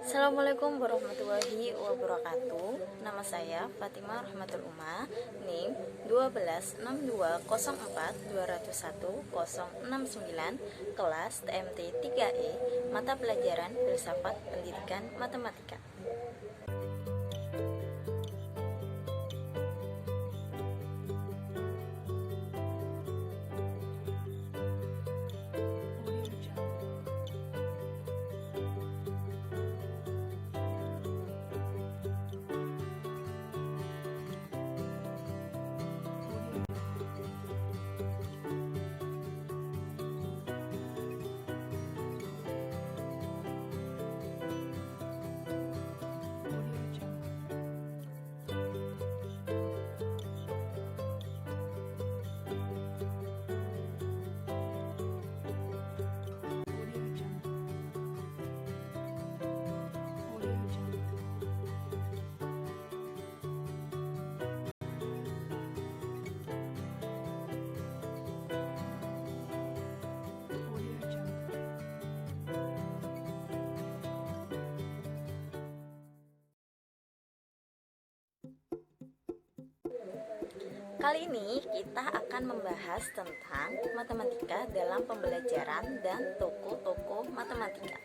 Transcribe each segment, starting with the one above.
Assalamualaikum warahmatullahi wabarakatuh. Nama saya Fatimah Rahmatul Uma, NIM 1262042010069, kelas TMT 3E, mata pelajaran filsafat pendidikan matematika. Kali ini kita akan membahas tentang matematika dalam pembelajaran dan tokoh-tokoh matematika.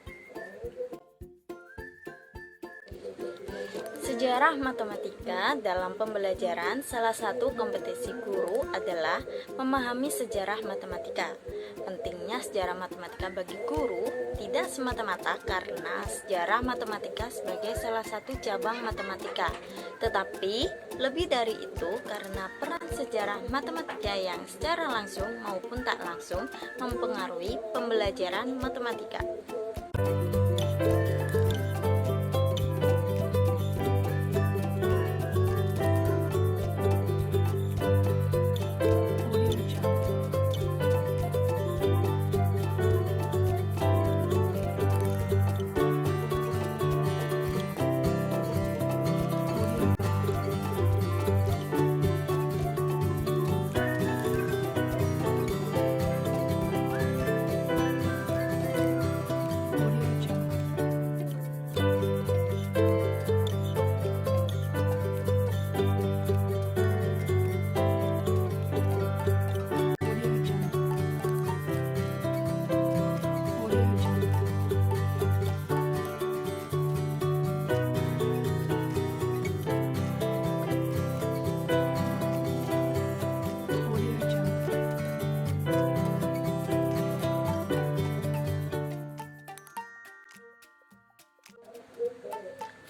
Sejarah matematika dalam pembelajaran, salah satu kompetisi guru adalah memahami sejarah matematika. Pentingnya sejarah matematika bagi guru tidak semata-mata karena sejarah matematika sebagai salah satu cabang matematika, tetapi lebih dari itu karena peran sejarah matematika yang secara langsung maupun tak langsung mempengaruhi pembelajaran matematika.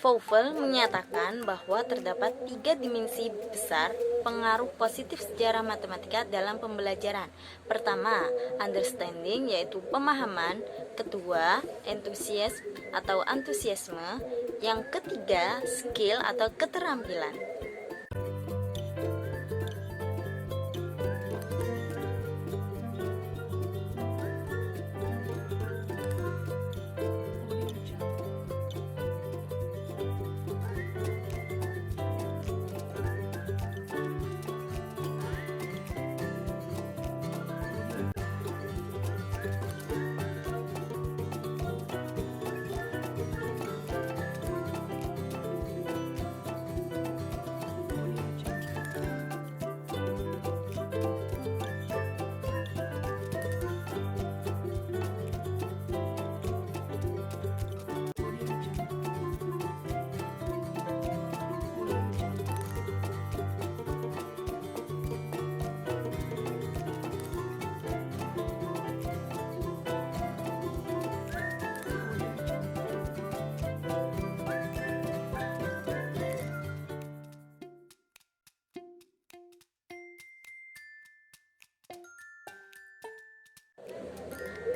Fauvel menyatakan bahwa terdapat 3 dimensi besar pengaruh positif sejarah matematika dalam pembelajaran. Pertama, understanding, yaitu pemahaman. Kedua, enthusiasm atau antusiasme. Yang ketiga, skill atau keterampilan.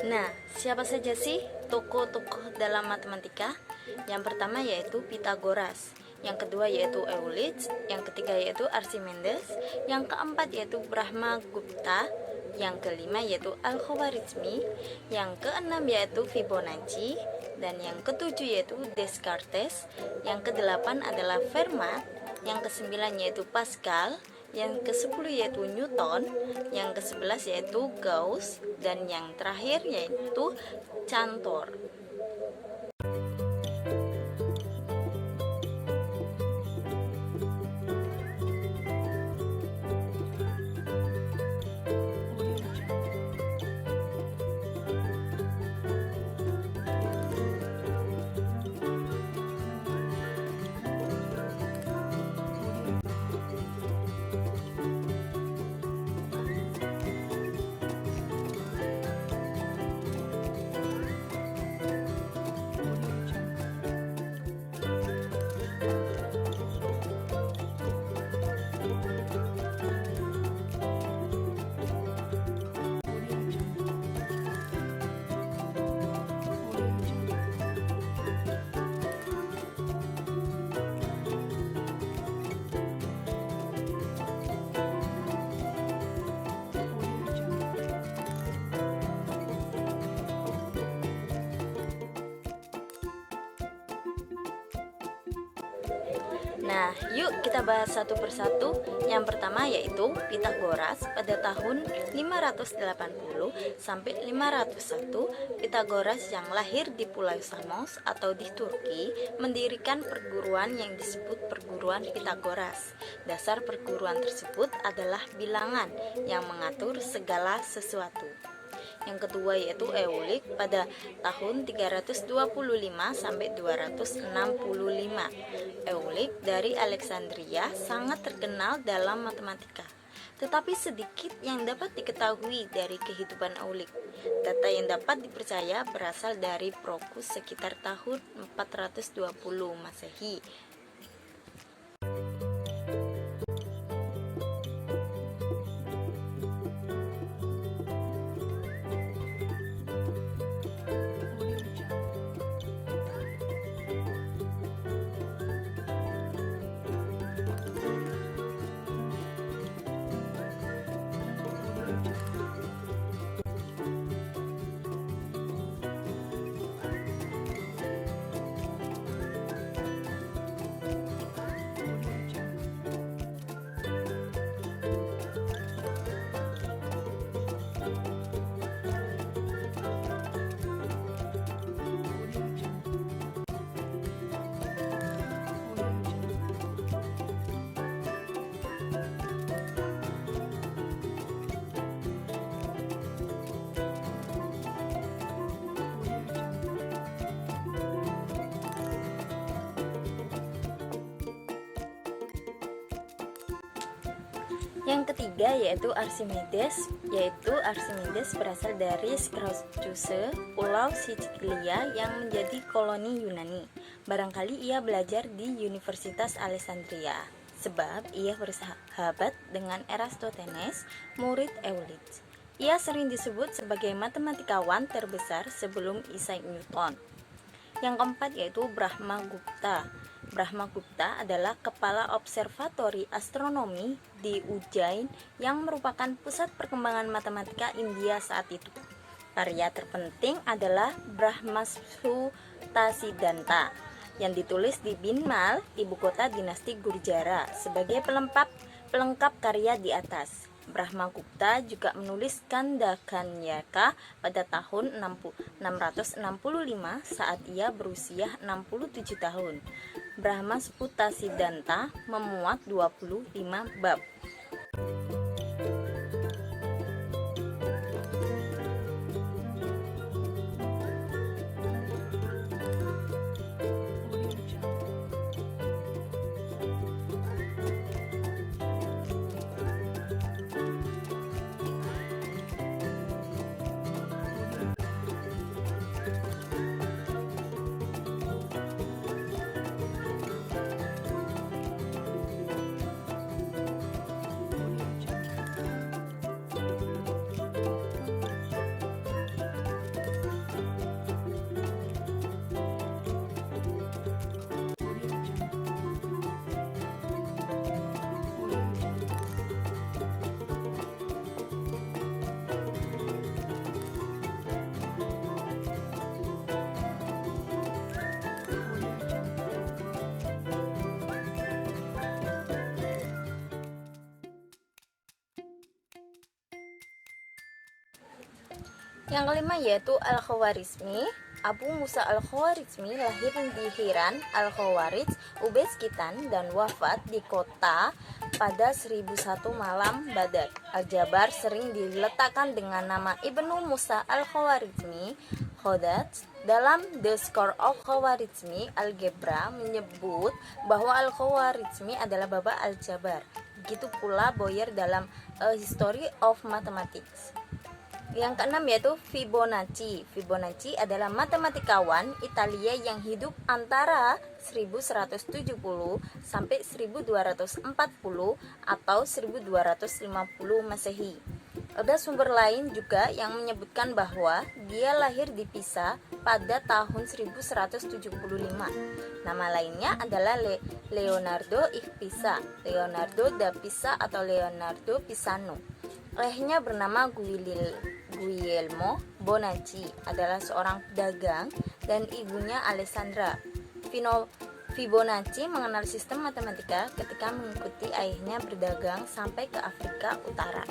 Nah, siapa saja sih tokoh-tokoh dalam matematika? Yang pertama yaitu Pythagoras, yang kedua yaitu Euclid, yang ketiga yaitu Archimedes, yang keempat yaitu Brahmagupta, yang kelima yaitu Al-Khwarizmi, yang keenam yaitu Fibonacci, dan yang ketujuh yaitu Descartes, yang kedelapan adalah Fermat, yang kesembilan yaitu Pascal, yang ke-10 yaitu Newton, yang ke-11 yaitu Gauss, dan yang terakhir yaitu Cantor. Nah, yuk kita bahas satu persatu. Yang pertama yaitu Pitagoras pada tahun 580 sampai 501. Pitagoras yang lahir di Pulau Samos atau di Turki mendirikan perguruan yang disebut perguruan Pitagoras. Dasar perguruan tersebut adalah bilangan yang mengatur segala sesuatu. Yang kedua yaitu Eulik pada tahun 325 sampai 265. Eulik dari Alexandria sangat terkenal dalam matematika. Tetapi sedikit yang dapat diketahui dari kehidupan Eulik. Data yang dapat dipercaya berasal dari Proclus sekitar tahun 420 Masehi. Yang ketiga yaitu Archimedes, Archimedes berasal dari Syracuse, Pulau Sicilia yang menjadi koloni Yunani. Barangkali ia belajar di Universitas Alexandria, sebab ia bersahabat dengan Eratosthenes, murid Euclid. Ia sering disebut sebagai matematikawan terbesar sebelum Isaac Newton. Yang keempat yaitu Brahmagupta. Brahmagupta adalah kepala observatori astronomi di Ujjain yang merupakan pusat perkembangan matematika India saat itu. Karya terpenting adalah Brahmasutrasiddhanta yang ditulis di Binmal, ibu kota dinasti Gurjara, sebagai pelengkap karya di atas. Brahmagupta juga menulis Kandakanyaka pada tahun 665 saat ia berusia 67 tahun. Brahmasutrasiddhanta memuat 25 bab. Yang kelima yaitu Al-Khwarizmi. Abu Musa Al-Khwarizmi lahir di Hiran, Al-Khwarizm, Uzbekistan dan wafat di kota pada 1001 malam Badar. Al-Jabar sering diletakkan dengan nama Ibnu Musa Al-Khwarizmi Khodat. Dalam The Score of Khwarizmi Algebra menyebut bahwa Al-Khwarizmi adalah bapa Al-Jabar. Begitu pula Boyer dalam A History of Mathematics. Yang keenam yaitu Fibonacci. Fibonacci adalah matematikawan Italia yang hidup antara 1170 sampai 1240 atau 1250 Masehi. Ada sumber lain juga yang menyebutkan bahwa dia lahir di Pisa pada tahun 1175. Nama lainnya adalah Leonardo I Pisa, Leonardo da Pisa atau Leonardo Pisano. Ayahnya bernama Guglielmo Bonacci, adalah seorang pedagang, dan ibunya Alessandra Fibonacci mengenal sistem matematika ketika mengikuti ayahnya berdagang sampai ke Afrika Utara.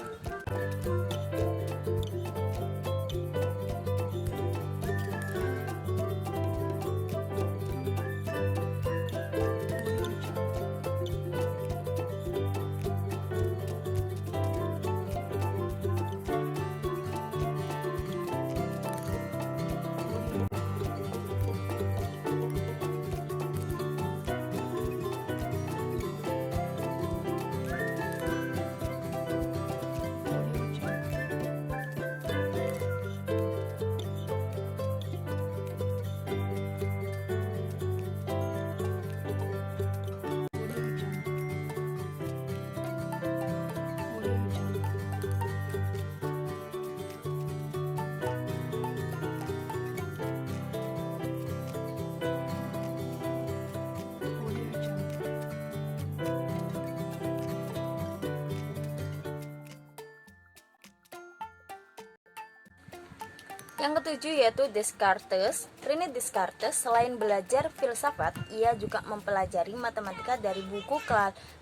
Yang ketujuh yaitu Descartes. René Descartes selain belajar filsafat, ia juga mempelajari matematika dari buku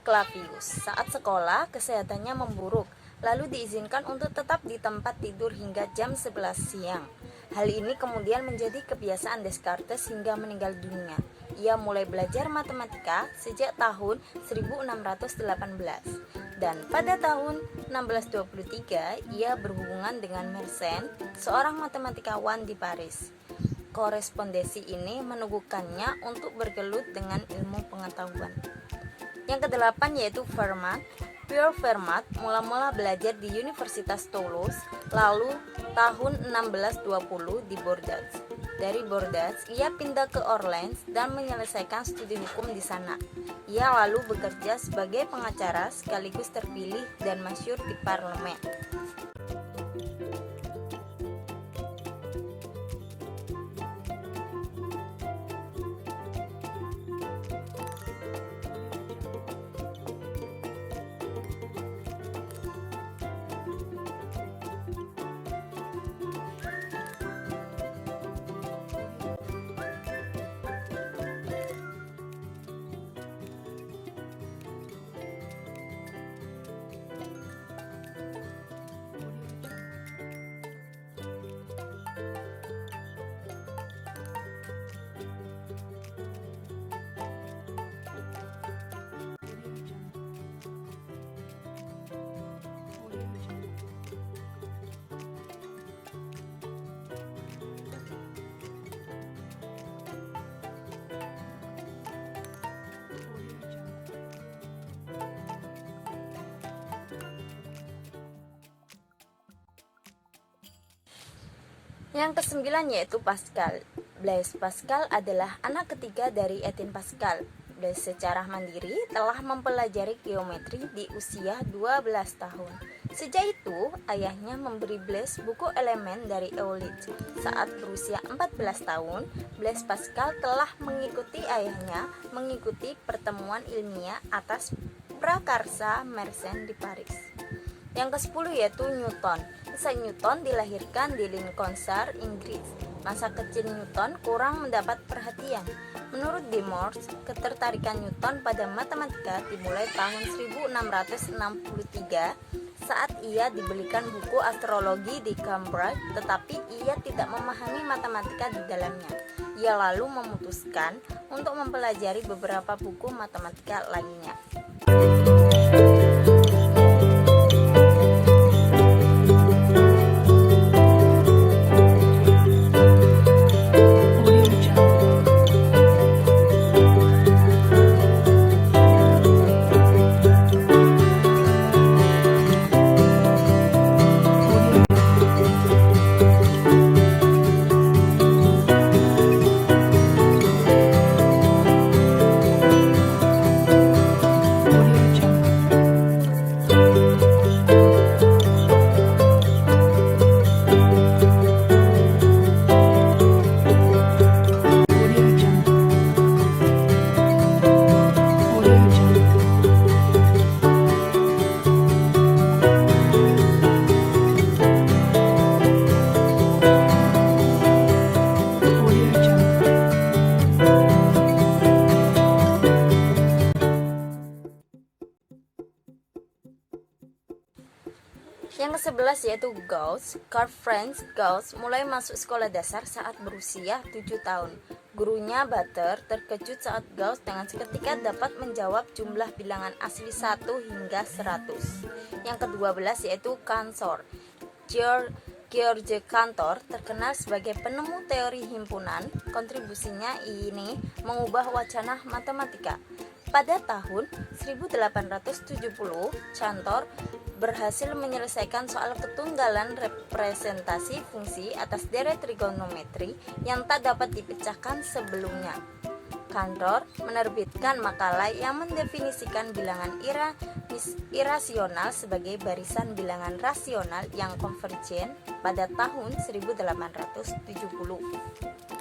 Clavius. Saat sekolah, kesehatannya memburuk, lalu diizinkan untuk tetap di tempat tidur hingga jam 11 siang. Hal ini kemudian menjadi kebiasaan Descartes hingga meninggal dunia. Ia mulai belajar matematika sejak tahun 1618. Dan pada tahun 1623 ia berhubungan dengan Mersenne, seorang matematikawan di Paris. Korespondensi ini meneguhkannya untuk bergelut dengan ilmu pengetahuan. Yang kedelapan yaitu Fermat. Pierre Fermat mula-mula belajar di Universitas Toulouse, lalu tahun 1620 di Bordeaux. Dari Bordeaux, ia pindah ke Orleans dan menyelesaikan studi hukum di sana. Ia lalu bekerja sebagai pengacara sekaligus terpilih dan masyhur di parlemen. Yang kesembilan yaitu Pascal. Blaise Pascal adalah anak ketiga dari Etienne Pascal. Blaise secara mandiri telah mempelajari geometri di usia 12 tahun. Sejak itu, ayahnya memberi Blaise buku elemen dari Euclid. Saat berusia 14 tahun, Blaise Pascal telah mengikuti ayahnya mengikuti pertemuan ilmiah atas prakarsa Mersenne di Paris. Yang ke-10 yaitu Newton. Isaac Newton dilahirkan di Lincolnshire, Inggris. Masa kecil Newton kurang mendapat perhatian. Menurut De Morse, ketertarikan Newton pada matematika dimulai tahun 1663 saat ia dibelikan buku astrologi di Cambridge, tetapi ia tidak memahami matematika di dalamnya. Ia lalu memutuskan untuk mempelajari beberapa buku matematika lainnya. yaitu Gauss. Karl Franz Gauss mulai masuk sekolah dasar saat berusia 7 tahun. Gurunya Butter terkejut saat Gauss dengan seketika dapat menjawab jumlah bilangan asli 1 hingga 100. Yang ke-12 yaitu Cantor. George Cantor terkenal sebagai penemu teori himpunan. Kontribusinya ini mengubah wacana matematika. Pada tahun 1870, Cantor berhasil menyelesaikan soal ketunggalan representasi fungsi atas deret trigonometri yang tak dapat dipecahkan sebelumnya. Cantor menerbitkan makalah yang mendefinisikan bilangan irasional sebagai barisan bilangan rasional yang konvergen pada tahun 1870.